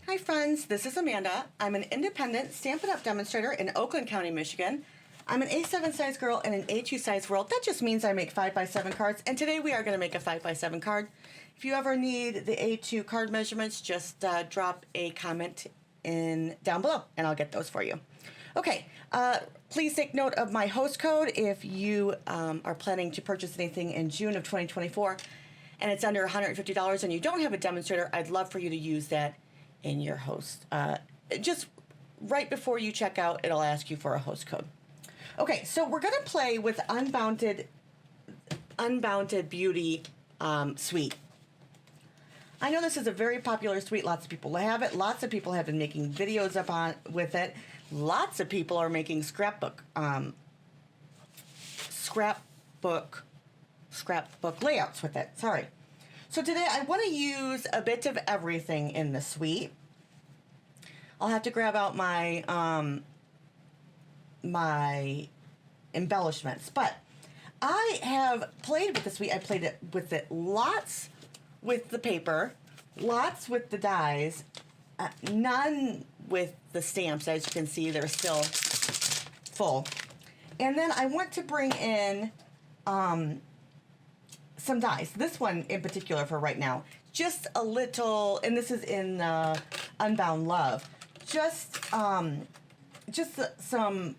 Hi friends, this is Amanda. I'm an independent Stampin' Up! Demonstrator in Oakland County, Michigan. I'm an A7 size girl in an A2 size world. That just means I make 5x7 cards, and today we are going to make a 5x7 card. If you ever need the A2 card measurements, just drop a comment down below, and I'll get those for you. Okay, please take note of my host code if you are planning to purchase anything in June of 2024, and it's under $150 and you don't have a demonstrator. I'd love for you to use that in your host. Just right before you check out, it'll ask you for a host code. Okay, so we're going to play with Unbounded Beauty Suite. I know this is a very popular suite. Lots of people have it. Lots of people have been making videos with it. Lots of people are making scrapbook layouts with it. Sorry. So today I want to use a bit of everything in the suite. I'll have to grab out my my embellishments, but I have played with the suite. I played with it lots with the paper, lots with the dies, none with the stamps. As you can see, they're still full. And then I want to bring in some dies. This one in particular for right now. Just a little, and this is in Unbounded Love. Just some just some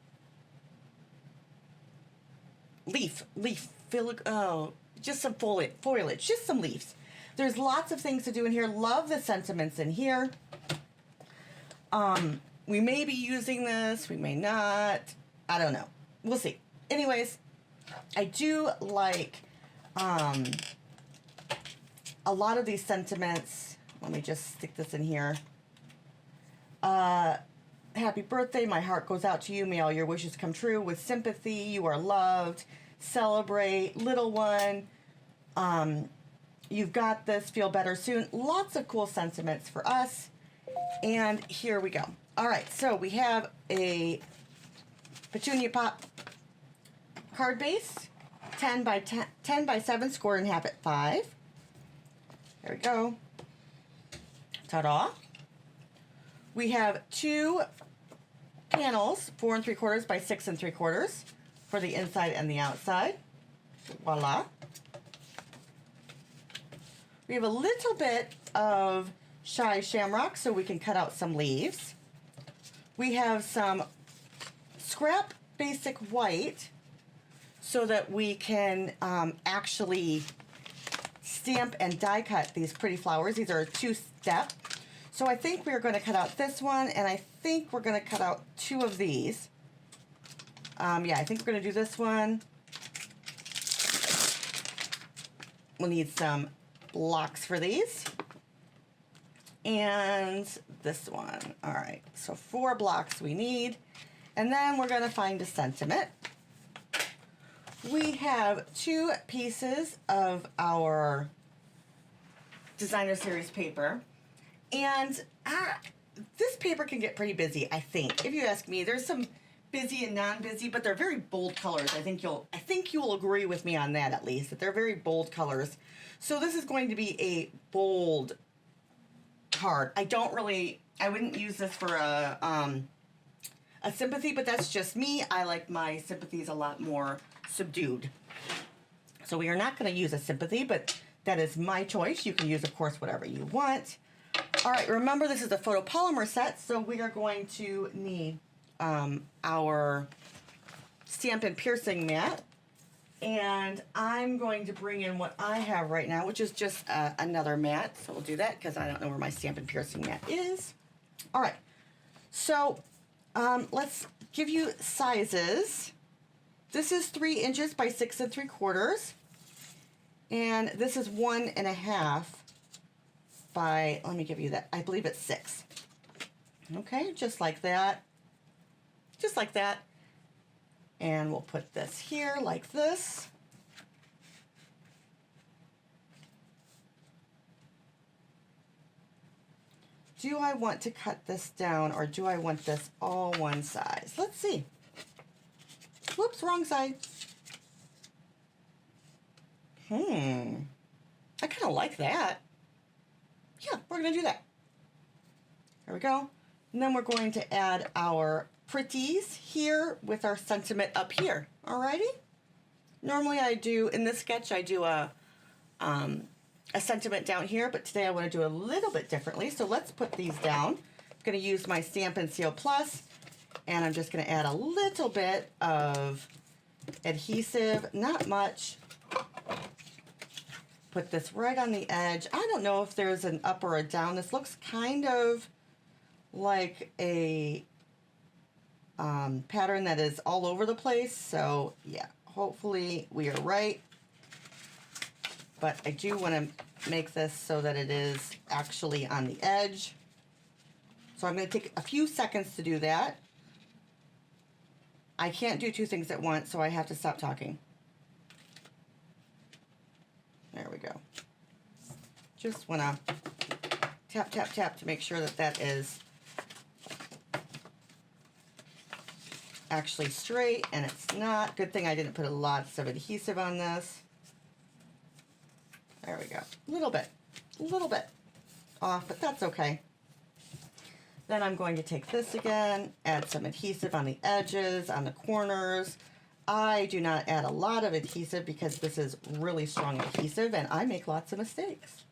foliage, just some leaves. There's lots of things to do in here. Love the sentiments in here. We may be using this, we may not. I don't know. We'll see. Anyways, I do like a lot of these sentiments. Let me just stick this in here. Happy birthday, my heart goes out to you. May all your wishes come true. With sympathy, you are loved. Celebrate, little one. You've got this, feel better soon. Lots of cool sentiments for us. And here we go. All right, so we have a Petunia Pop card base, 10 by 7, score and half at 5. There we go. Ta-da. We have 2 panels, 4 3/4 by 6 3/4 for the inside and the outside. Voila. We have a little bit of Shy Shamrock so we can cut out some leaves. We have some scrap basic white so that we can actually stamp and die cut these pretty flowers. These are a 2-step. So I think we're going to cut out this one, and I think we're going to cut out 2 of these. Yeah, I think we're going to do this one. We'll need some blocks for these. And this one. All right, so 4 blocks we need. And then we're going to find a sentiment. We have 2 pieces of our designer series paper. And this paper can get pretty busy, I think. If you ask me, there's some busy and non-busy, but they're very bold colors. I think you'll agree with me on that, at least, that they're very bold colors. So this is going to be a bold card. I wouldn't use this for a sympathy, but that's just me. I like my sympathies a lot more subdued. So we are not going to use a sympathy, but that is my choice. You can use, of course, whatever you want. All right, remember this is a photopolymer set, so we are going to need our Stampin' Piercing mat. And I'm going to bring in what I have right now, which is just another mat. So we'll do that because I don't know where my Stampin' Piercing mat is. All right, so let's give you sizes. This is 3 inches by 6 3/4. And this is 1.5 by, let me give you that, I believe it's 6. Okay, just like that. Just like that. And we'll put this here like this. Do I want to cut this down, or do I want this all one size? Let's see. Whoops, wrong side. I kind of like that. Yeah, we're going to do that. There we go. And then we're going to add our pretties here with our sentiment up here. Alrighty? Normally I do, in this sketch, I do a sentiment down here, but today I want to do a little bit differently. So let's put these down. I'm going to use my Stampin' Seal Plus, and I'm just going to add a little bit of adhesive, not much. Put this right on the edge. I don't know if there's an up or a down. This looks kind of like a pattern that is all over the place. So yeah, hopefully we are right. But I do want to make this so that it is actually on the edge. So I'm going to take a few seconds to do that. I can't do two things at once, so I have to stop talking. There we go. Just want to tap, tap, tap to make sure that that is actually straight, and it's not. Good thing I didn't put a lot of adhesive on this. There we go. A little bit off, but that's okay. Then I'm going to take this again, add some adhesive on the edges, on the corners. I do not add a lot of adhesive because this is really strong adhesive and I make lots of mistakes.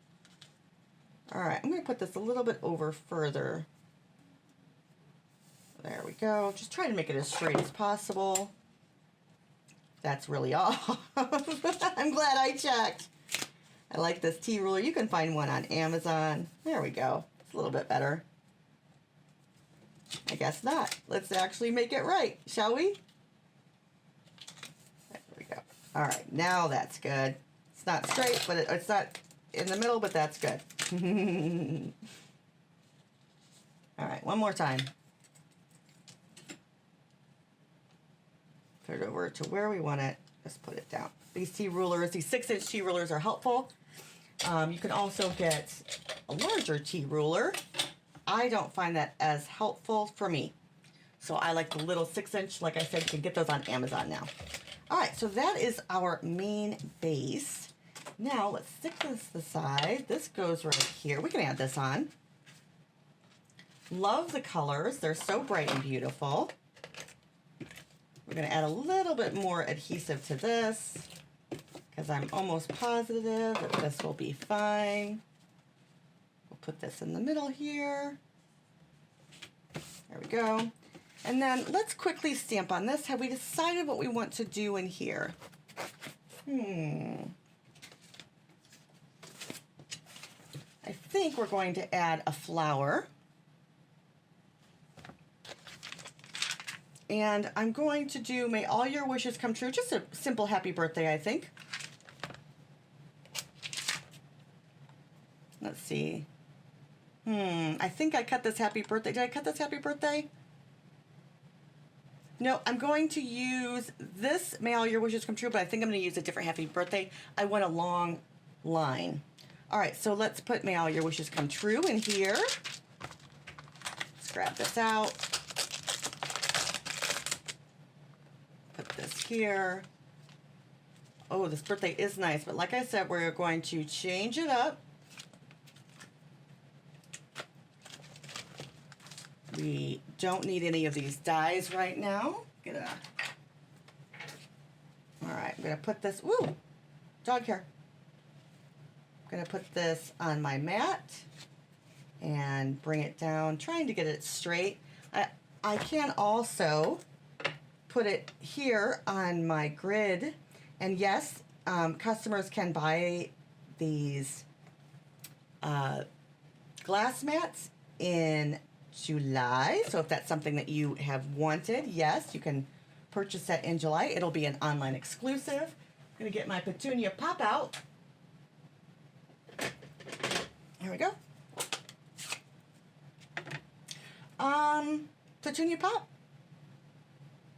All right, I'm going to put this a little bit over further. There we go. Just try to make it as straight as possible. That's really off. I'm glad I checked. I like this T ruler. You can find one on Amazon. There we go. It's a little bit better. I guess not. Let's actually make it right, shall we? There we go. All right, now that's good. It's not straight, but it's not in the middle, but that's good. All right, one more time. Put it over to where we want it. Just put it down. These T rulers, these 6-inch T rulers are helpful. You can also get a larger T ruler. I don't find that as helpful for me. So I like the little 6-inch. Like I said, you can get those on Amazon now. All right, so that is our main base. Now let's stick this to the side. This goes right here. We can add this on. Love the colors. They're so bright and beautiful. We're going to add a little bit more adhesive to this because I'm almost positive that this will be fine. We'll put this in the middle here. There we go. And then let's quickly stamp on this. Have we decided what we want to do in here? I think we're going to add a flower. And I'm going to do May All Your Wishes Come True. Just a simple happy birthday, I think. Let's see. I think I cut this happy birthday. Did I cut this happy birthday? No, I'm going to use this May All Your Wishes Come True, but I think I'm going to use a different happy birthday. I want a long line. All right, so let's put May All Your Wishes Come True in here. Let's grab this out. Put this here. Oh, this birthday is nice, but like I said, we're going to change it up. We don't need any of these dies right now. All right, I'm gonna put this, woo, dog hair. I'm gonna put this on my mat and bring it down, trying to get it straight. I can also put it here on my grid. And yes, customers can buy these glass mats in July. So if that's something that you have wanted, yes, you can purchase that in July. It'll be an online exclusive. I'm gonna get my petunia pop out. Here we go. Petunia pop.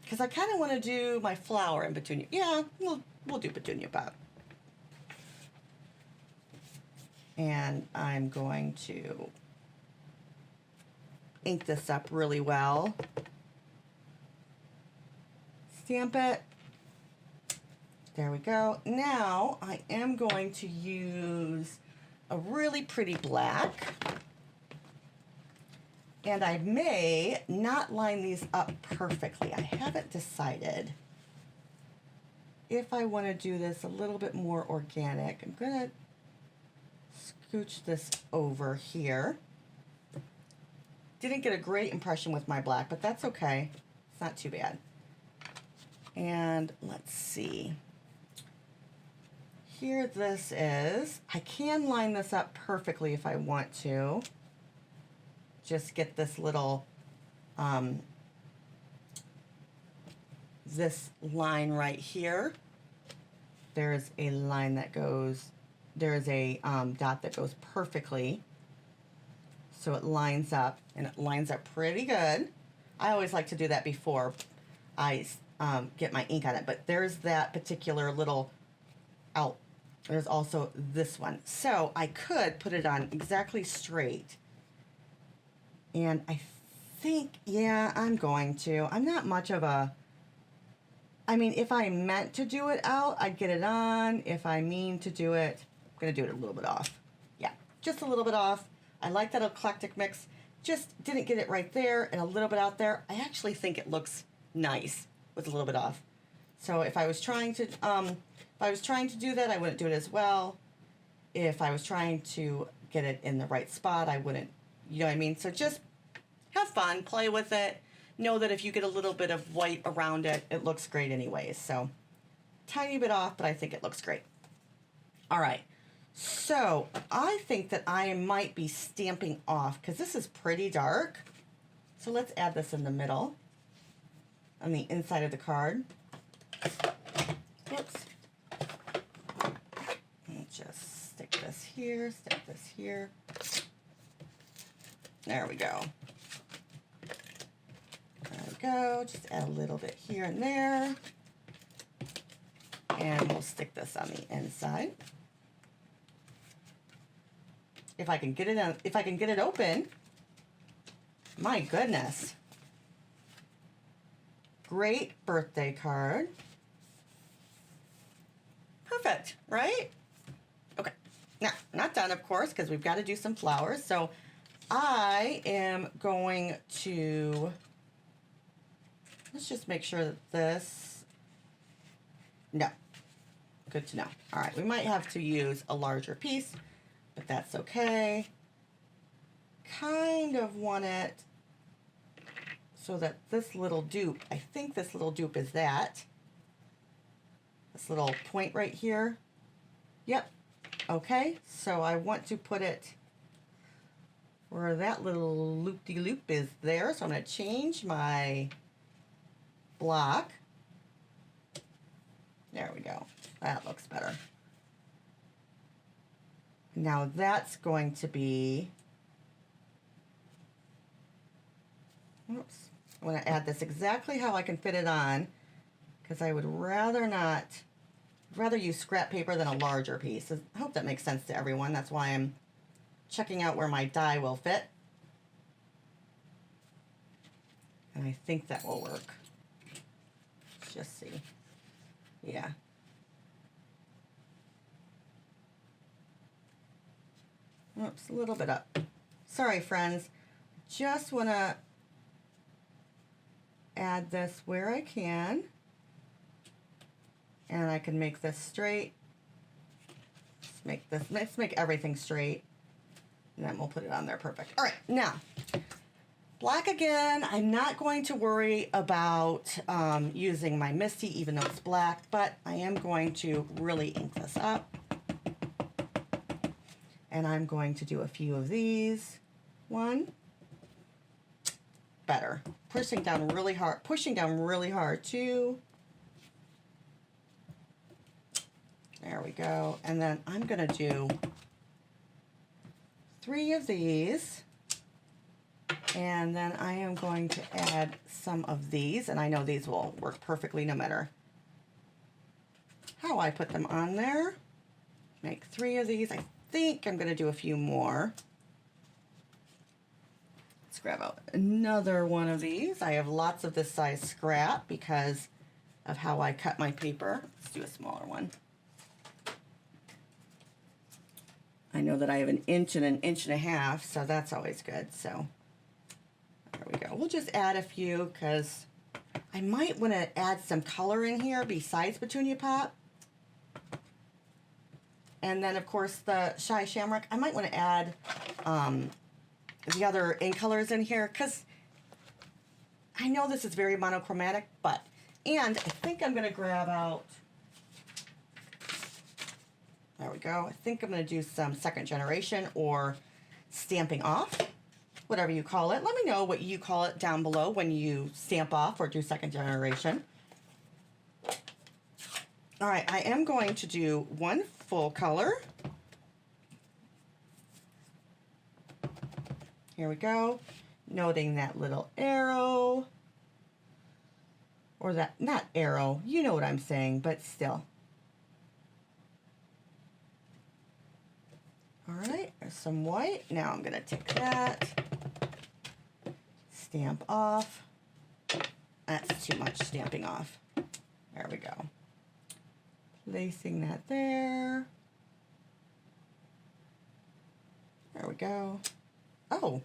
Because I kind of want to do my flower in petunia. Yeah, we'll do petunia pop. And I'm going to ink this up really well. Stamp it. There we go. Now I am going to use a really pretty black. And I may not line these up perfectly. I haven't decided if I want to do this a little bit more organic. I'm going to scooch this over here. Didn't get a great impression with my black, but that's okay. It's not too bad. And let's see. Here this is. I can line this up perfectly if I want to. Just get this little, this line right here. There's a line that goes, there's a dot that goes perfectly. So it lines up, and it lines up pretty good. I always like to do that before I get my ink on it, but there's that particular little out. There's also this one. So I could put it on exactly straight. And I think, yeah, I'm going to. I'm not much of a, I mean, if I meant to do it out, I'd get it on. If I mean to do it, I'm going to do it a little bit off. Yeah, just a little bit off. I like that eclectic mix. Just didn't get it right there and a little bit out there. I actually think it looks nice with a little bit off. So if I was trying to, do that, I wouldn't do it as well. If I was trying to get it in the right spot, I wouldn't. You know what I mean? So just have fun, play with it. Know that if you get a little bit of white around it, it looks great anyways. So tiny bit off, but I think it looks great. All right. So I think that I might be stamping off because this is pretty dark. So let's add this in the middle on the inside of the card. Whoops. And just stick this here, stick this here. There we go. There we go. Just add a little bit here and there. And we'll stick this on the inside. If I can get it on, if I can get it open, my goodness. Great birthday card. Perfect, right? Okay. Now, not done, of course, because we've got to do some flowers. So I am going to, let's just make sure that this, no, good to know. All right, we might have to use a larger piece, but that's okay. Kind of want it so that this little dupe, I think this little dupe is that. This little point right here. Yep, okay, so I want to put it where that little loop-de-loop is there. So I'm going to change my block. There we go. That looks better. Now that's going to be, oops, I'm going to add this exactly how I can fit it on because I would rather not, rather use scrap paper than a larger piece. I hope that makes sense to everyone. That's why I'm checking out where my die will fit. And I think that will work. Let's just see. Yeah. Oops, a little bit up. Sorry, friends. Just want to add this where I can. And I can make this straight. Let's make everything straight. And then we'll put it on there perfect. All right, now, black again. I'm not going to worry about using my Misty, even though it's black, but I am going to really ink this up. And I'm going to do a few of these. One, better. Pushing down really hard, two. There we go. And then I'm gonna do 3 of these. And then I am going to add some of these, and I know these will work perfectly no matter how I put them on there. Make 3 of these. I think I'm gonna do a few more. Let's grab out another one of these. I have lots of this size scrap because of how I cut my paper. Let's do a smaller one. I know that I have an inch and a half, so that's always good. So There we go. We'll just add a few because I might want to add some color in here besides Petunia Pop. And then, of course, the Shy Shamrock. I might want to add the other in colors in here because I know this is very monochromatic, but, and I think I'm going to grab out, there we go. I think I'm going to do some second generation or stamping off, whatever you call it. Let me know what you call it down below when you stamp off or do second generation. All right, I am going to do one full color. Here we go. Noting that little arrow, or that, not arrow, you know what I'm saying, but still. All right, there's some white. Now I'm gonna take that, stamp off. That's too much stamping off. There we go. Placing that there. There we go. Oh,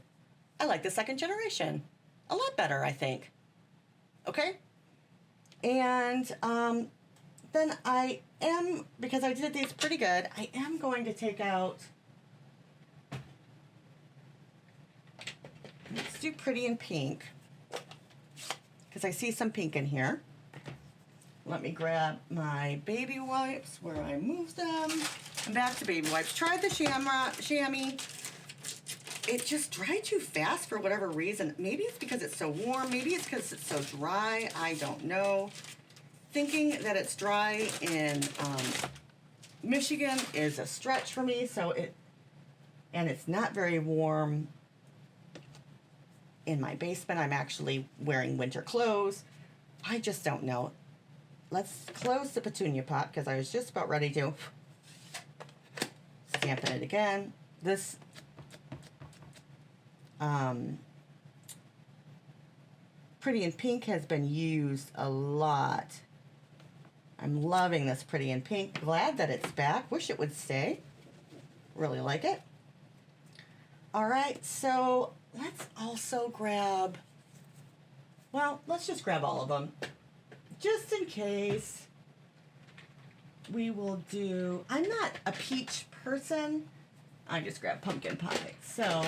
I like the second generation a lot better, I think. Okay. And then I am, because I did these pretty good, I am going to take out, let's do pretty in pink, because I see some pink in here. Let me grab my baby wipes where I moved them. I'm back to baby wipes. Tried the chamois. It just dried too fast for whatever reason. Maybe it's because it's so warm. Maybe it's because it's so dry. I don't know. Thinking that it's dry in Michigan is a stretch for me. And it's not very warm in my basement. I'm actually wearing winter clothes. I just don't know. Let's close the Petunia Pop because I was just about ready to stamping it again. This Pretty in Pink has been used a lot. I'm loving this Pretty in Pink. Glad that it's back. Wish it would stay. Really like it. All right, so let's also grab, well, let's just grab all of them. Just in case, we will do, I'm not a peach person. I just grabbed pumpkin pie. So,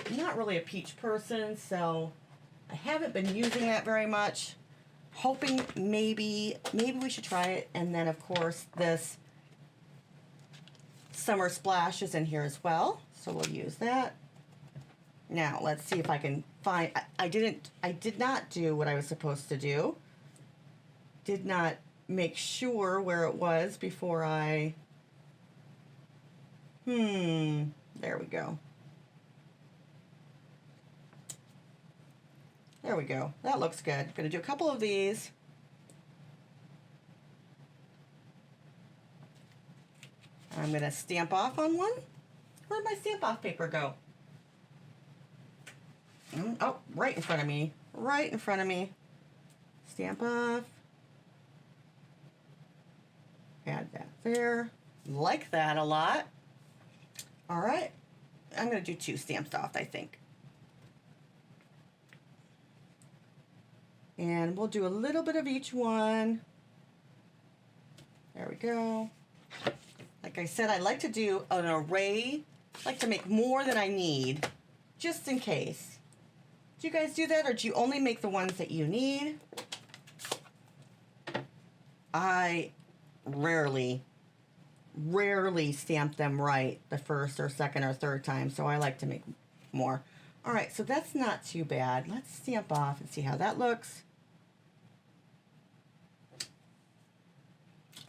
I'm not really a peach person, so I haven't been using that very much. Hoping maybe we should try it. And then, of course, this Summer Splash is in here as well. So we'll use that. Now, let's see if I can find, I did not do what I was supposed to do. Did not make sure where it was before I, there we go. There we go. That looks good. I'm going to do a couple of these. I'm going to stamp off on one. Where'd my stamp off paper go? Oh, right in front of me. Right in front of me. Stamp off. Add that there. Like that a lot. All right. I'm going to do 2 stamps off, I think. And we'll do a little bit of each one. There we go. Like I said, I like to do an array. I like to make more than I need, just in case. Do you guys do that, or do you only make the ones that you need? I rarely stamp them right the first or second or third time, so I like to make more. All right, so that's not too bad. Let's stamp off and see how that looks.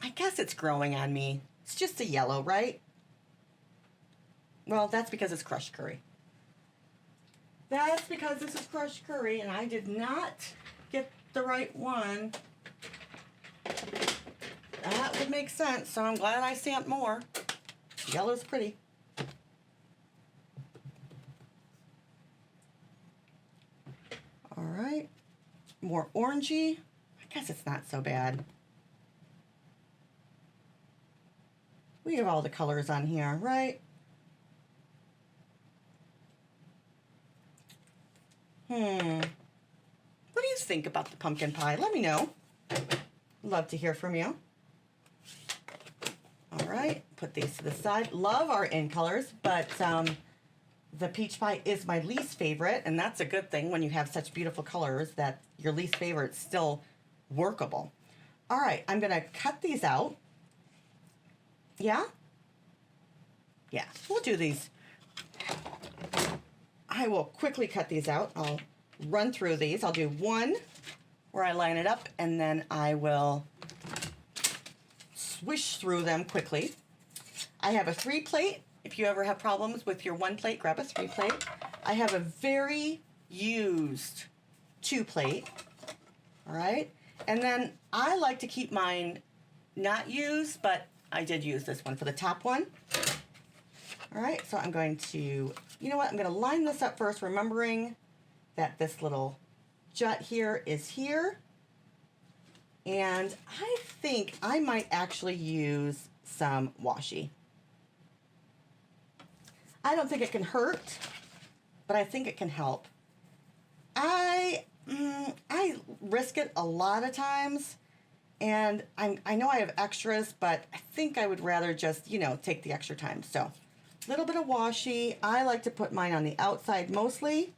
I guess it's growing on me. It's just a yellow, right? Well, that's because it's crushed curry. That's because this is crushed curry and I did not get the right one. That would make sense, so I'm glad I stamped more. Yellow's pretty. All right, more orangey. I guess it's not so bad. We have all the colors on here, right? What do you think about the pumpkin pie? Let me know. Love to hear from you. All right, put these to the side. Love our in colors, but the peach pie is my least favorite, and that's a good thing when you have such beautiful colors that your least favorite is still workable. All right, I'm gonna cut these out. Yeah? Yeah, we'll do these. I will quickly cut these out. I'll run through these. I'll do one where I line it up, and then I will swish through them quickly. I have a 3 plate. If you ever have problems with your 1 plate, grab a 3 plate. I have a very used 2 plate. All right. And then I like to keep mine not used, but I did use this one for the top one. All right. So I'm going to, you know what? I'm going to line this up first, remembering that this little jut here is here. And I think I might actually use some washi. I don't think it can hurt, but I think it can help. I risk it a lot of times, and I know I have extras, but I think I would rather just, you know, take the extra time. So a little bit of washi. I like to put mine on the outside mostly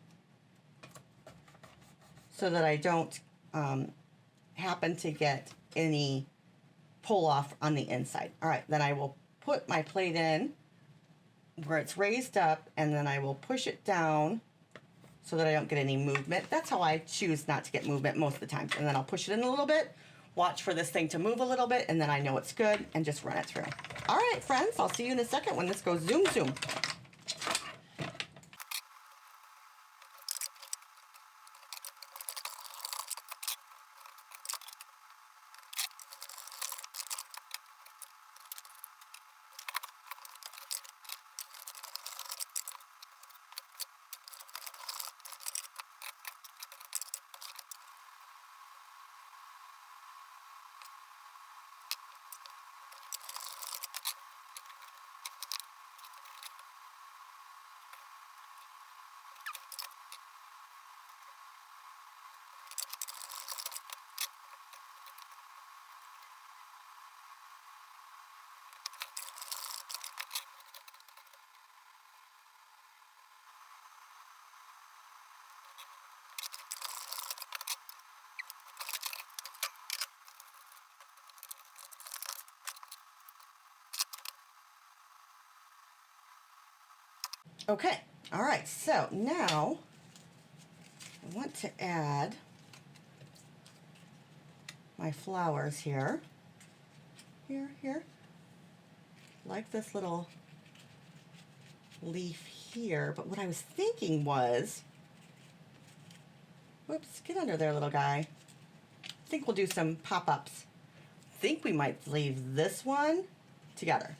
so that I don't happen to get any pull off on the inside. All right, then I will put my plate in where it's raised up, and then I will push it down so that I don't get any movement. That's how I choose not to get movement most of the time. And then I'll push it in a little bit, watch for this thing to move a little bit, and then I know it's good, and just run it through. All right, friends, I'll see you in a second when this goes zoom, zoom. Okay, all right, so now I want to add my flowers here. Here. Like this little leaf here, but what I was thinking was, whoops, get under there, little guy. I think we'll do some pop-ups. I think we might leave this one together.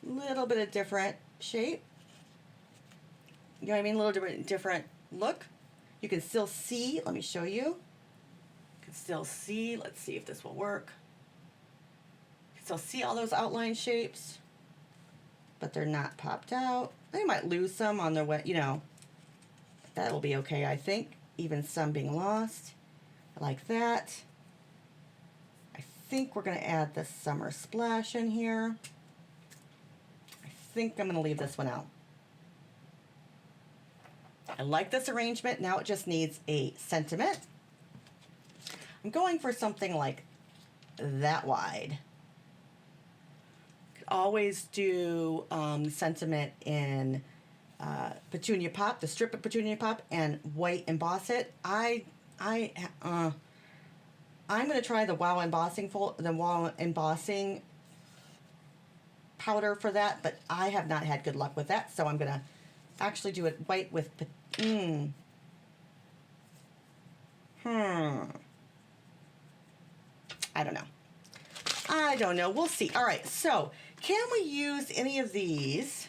Little bit of different shape. You know what I mean? A little different look. You can still see. Let me show you. You can still see. Let's see if this will work. You can still see all those outline shapes, but they're not popped out. They might lose some on their way, you know. That'll be okay, I think. Even some being lost. Like that. I think we're going to add the summer splash in here. I think I'm going to leave this one out. I like this arrangement. Now it just needs a sentiment. I'm going for something like that wide. Could always do sentiment in Petunia Pop, the strip of Petunia Pop, and white emboss it. I'm going to try the Wow embossing powder for that, but I have not had good luck with that, so I'm going to actually do it white with I don't know. We'll see. All right, so can we use any of these?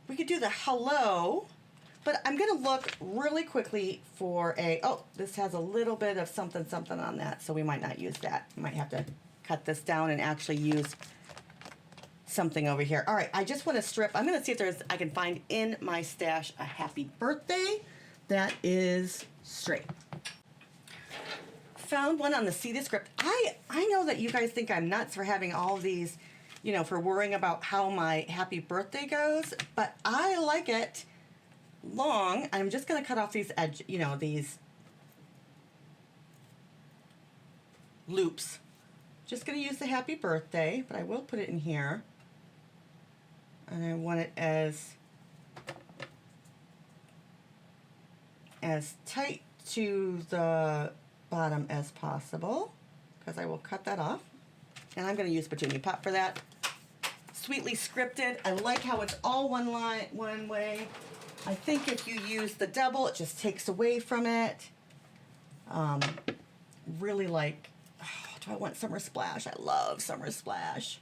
We could do the hello, but I'm going to look really quickly for this has a little bit of something on that, so we might not use that. We might have to cut this down and actually use something over here. All right, I just want to strip. I'm going to see if I can find in my stash a happy birthday that is straight. Found one on the See the Script. I know that you guys think I'm nuts for having all of these, you know, for worrying about how my happy birthday goes, but I like it long. I'm just going to cut off these edge, you know, these loops. Just going to use the happy birthday, but I will put it in here. And I want it as tight to the bottom as possible, because I will cut that off. And I'm going to use Petunia Pop for that. Sweetly Scripted. I like how it's all one way. I think if you use the double, it just takes away from it. Really like, oh, do I want Summer Splash? I love Summer Splash.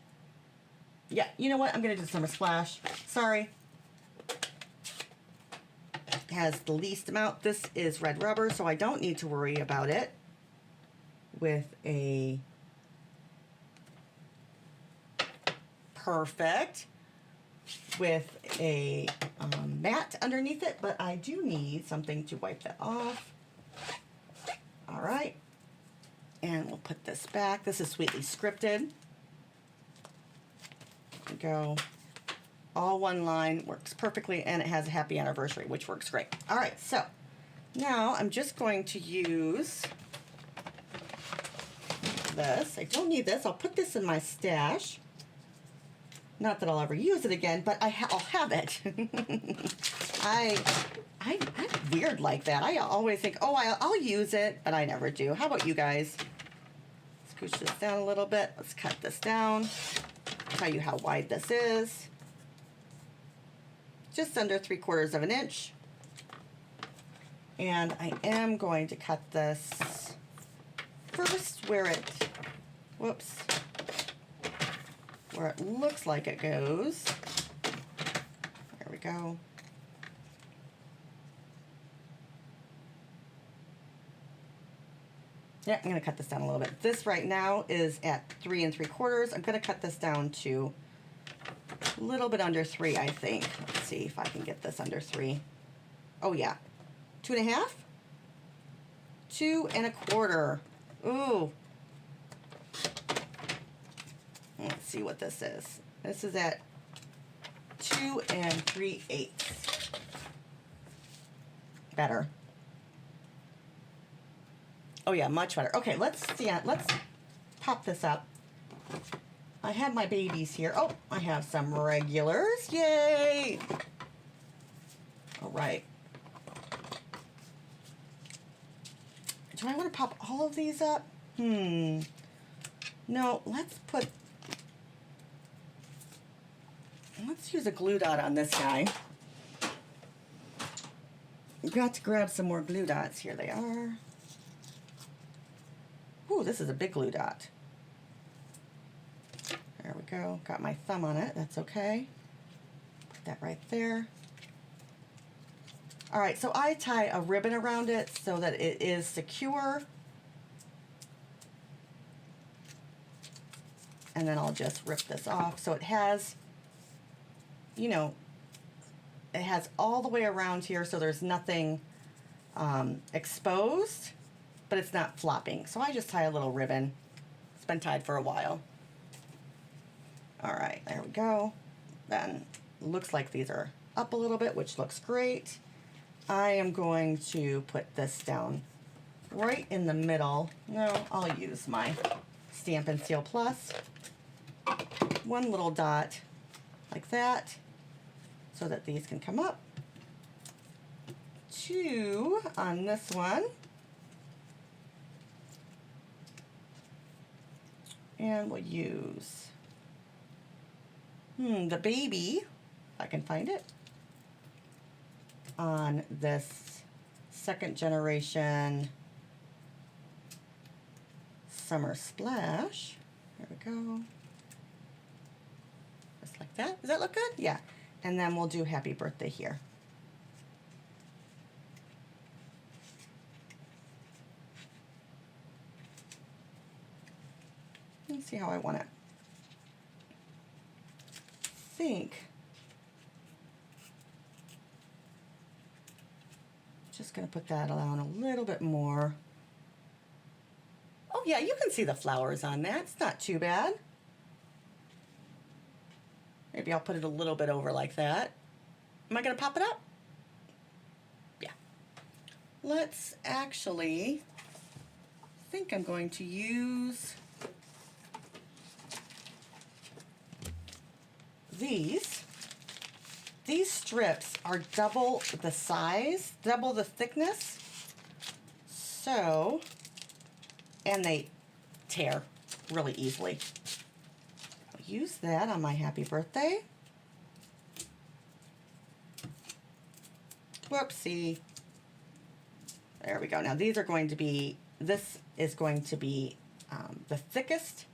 Yeah, you know what? I'm going to do Summer Splash. Sorry. It has the least amount. This is red rubber, so I don't need to worry about it with a perfect with a mat underneath it, but I do need something to wipe that off. All right. And we'll put this back. This is Sweetly Scripted. Go all one line, works perfectly, and it has a happy anniversary, which works great. All right, so now I'm just going to use this. I don't need this. I'll put this in my stash. Not that I'll ever use it again, but I'll have it. I'm weird like that. I always think, oh, I'll use it, but I never do. How about you guys? Scooch this down a little bit. Let's cut this down. Tell you how wide this is. Just under 3/4 of an inch. And I am going to cut this first where it looks like it goes. There we go. Yeah, I'm going to cut this down a little bit. This right now is at 3 3/4. I'm going to cut this down to a little bit under 3, I think. Let's see if I can get this under 3. Oh, yeah. 2 1/2? 2 1/4. Ooh. Let's see what this is. This is at 2 3/8. Better. Oh yeah, much better. Okay, let's pop this up. I have my babies here. Oh, I have some regulars. Yay! All right. Do I want to pop all of these up? No, let's use a glue dot on this guy. We've got to grab some more glue dots. Here they are. Ooh, this is a big glue dot. There we go. Got my thumb on it. That's okay. Put that right there. All right, so I tie a ribbon around it so that it is secure. And then I'll just rip this off. So it has, you know, it has all the way around here so there's nothing exposed, but it's not flopping. So I just tie a little ribbon. It's been tied for a while. All right, there we go. Then looks like these are up a little bit, which looks great. I am going to put this down right in the middle. No, I'll use my Stampin' Seal Plus. One little dot like that so that these can come up. 2 on this one. And we'll use the baby, if I can find it, on this second generation Summer Splash. There we go. Just like that. Does that look good? Yeah. And then we'll do Happy Birthday here. Let's see how I want it. think just going to put that on a little bit more. Oh yeah, you can see the flowers on that. It's not too bad. Maybe I'll put it a little bit over like that. Am I going to pop it up? Yeah. Let's actually, I think I'm going to use these. These strips are double the size, double the thickness. So, and they tear really easily. I'll use that on my happy birthday. Whoopsie. There we go. Now these are going to be, this is going to be the thickest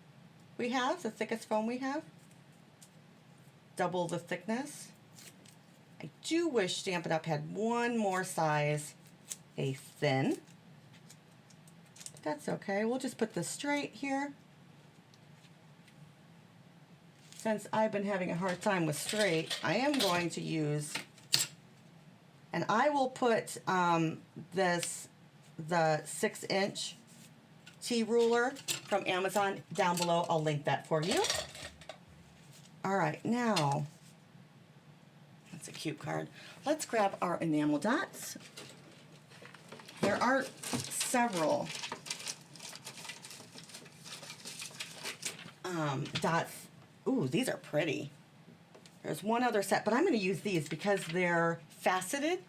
we have, the thickest foam we have. Double the thickness. I do wish Stampin' Up! Had one more size, a thin. That's okay. We'll just put this straight here. Since I've been having a hard time with straight, I am going to use, and I will put the 6-inch T-ruler from Amazon down below. I'll link that for you. All right, now, that's a cute card. Let's grab our enamel dots. There are several dots. Ooh, these are pretty. There's one other set, but I'm going to use these because they're faceted.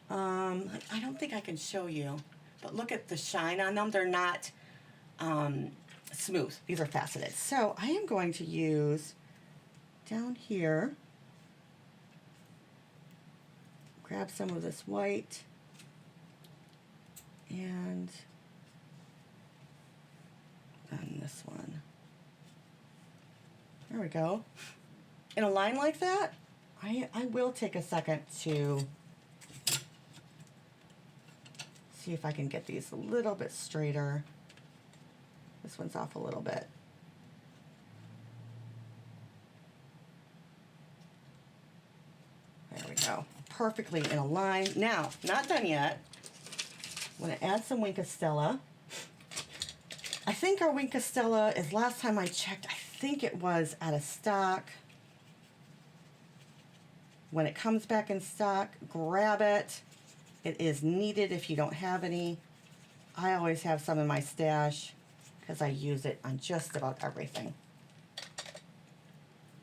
I don't think I can show you, but look at the shine on them. They're not smooth. These are faceted. So I am going to use down here, grab some of this white and then this one. There we go. In a line like that, I will take a second to see if I can get these a little bit straighter. This one's off a little bit. There we go. Perfectly in a line. Now, not done yet. I'm going to add some Wink of Stella. I think our Wink of Stella is, last time I checked, I think it was out of stock. When it comes back in stock, grab it. It is needed if you don't have any. I always have some in my stash because I use it on just about everything.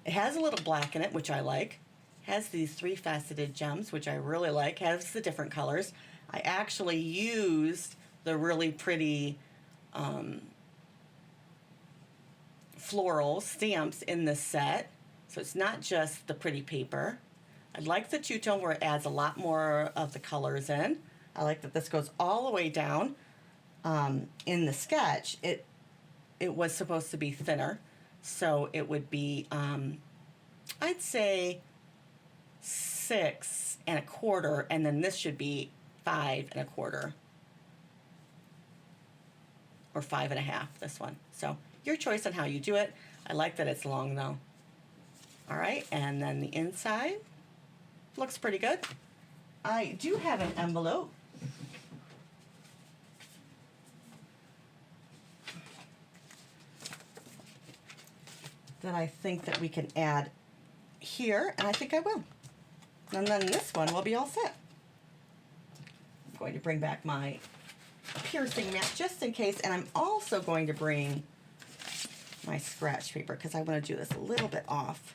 It has a little black in it, which I like. Has these 3 faceted gems, which I really like. Has the different colors. I actually used the really pretty floral stamps in this set. So it's not just the pretty paper. I like the two-tone where it adds a lot more of the colors in. I like that this goes all the way down. In the sketch, it was supposed to be thinner. So it would be, I'd say 6 1/4, and then this should be 5 1/4. Or 5 1/2, this one. So your choice on how you do it. I like that it's long though. All right, and then the inside looks pretty good. I do have an envelope. That I think that we can add here, and I think I will. And then this one will be all set. I'm going to bring back my piercing mat just in case, and I'm also going to bring my scratch paper because I want to do this a little bit off.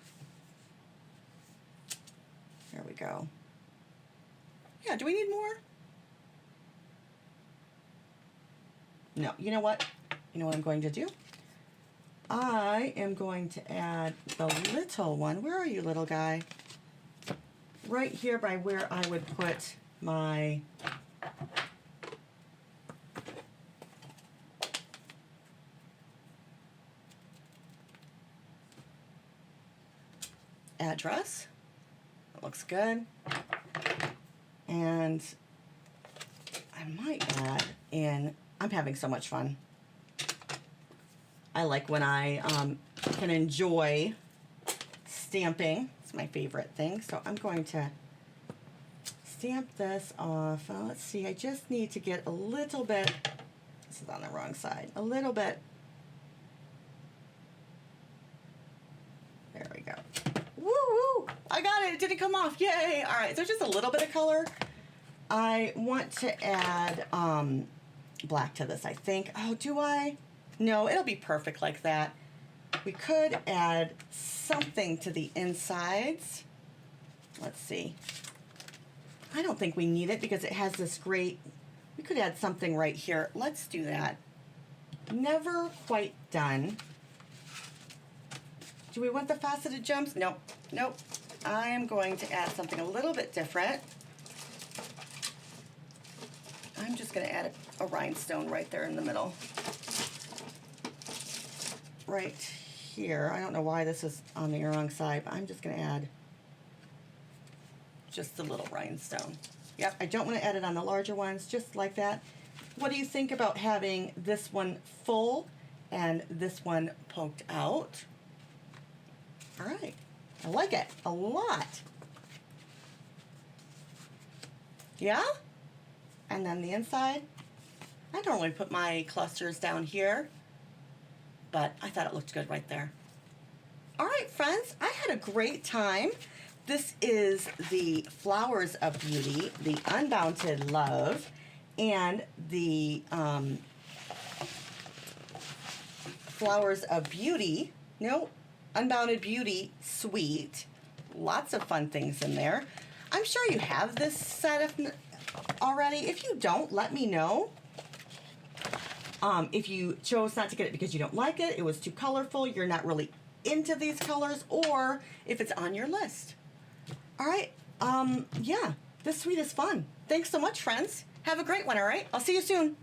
There we go. Yeah, do we need more? No, you know what? You know what I'm going to do? I am going to add the little one. Where are you, little guy? Right here by where I would put my address. It looks good. And I might add in, I'm having so much fun. I like when I can enjoy stamping. It's my favorite thing. So I'm going to stamp this off. Let's see, I just need to get a little bit, this is on the wrong side, a little bit. There we go. Woo woo! I got it, it didn't come off, yay! All right, so just a little bit of color. I want to add black to this, I think. Oh, do I? No, it'll be perfect like that. We could add something to the insides. Let's see. I don't think we need it because it has this great, we could add something right here. Let's do that. Never quite done. Do we want the faceted gems? Nope, nope. I am going to add something a little bit different. I'm just gonna add a rhinestone right there in the middle. Right here. I don't know why this is on the wrong side, but I'm just gonna add just a little rhinestone. Yep, I don't want to add it on the larger ones, just like that. What do you think about having this one full and this one poked out? All right, I like it a lot. Yeah? And then the inside. I normally put my clusters down here, but I thought it looked good right there. All right, friends, I had a great time. This is the Flowers of Beauty, the Unbounded Love, and the Flowers of Beauty, no, Unbounded Beauty Suite. Lots of fun things in there. I'm sure you have this set already. If you don't, let me know. If you chose not to get it because you don't like it, it was too colorful, you're not really into these colors, or if it's on your list. All right, yeah, this suite is fun. Thanks so much, friends. Have a great one, all right? I'll see you soon.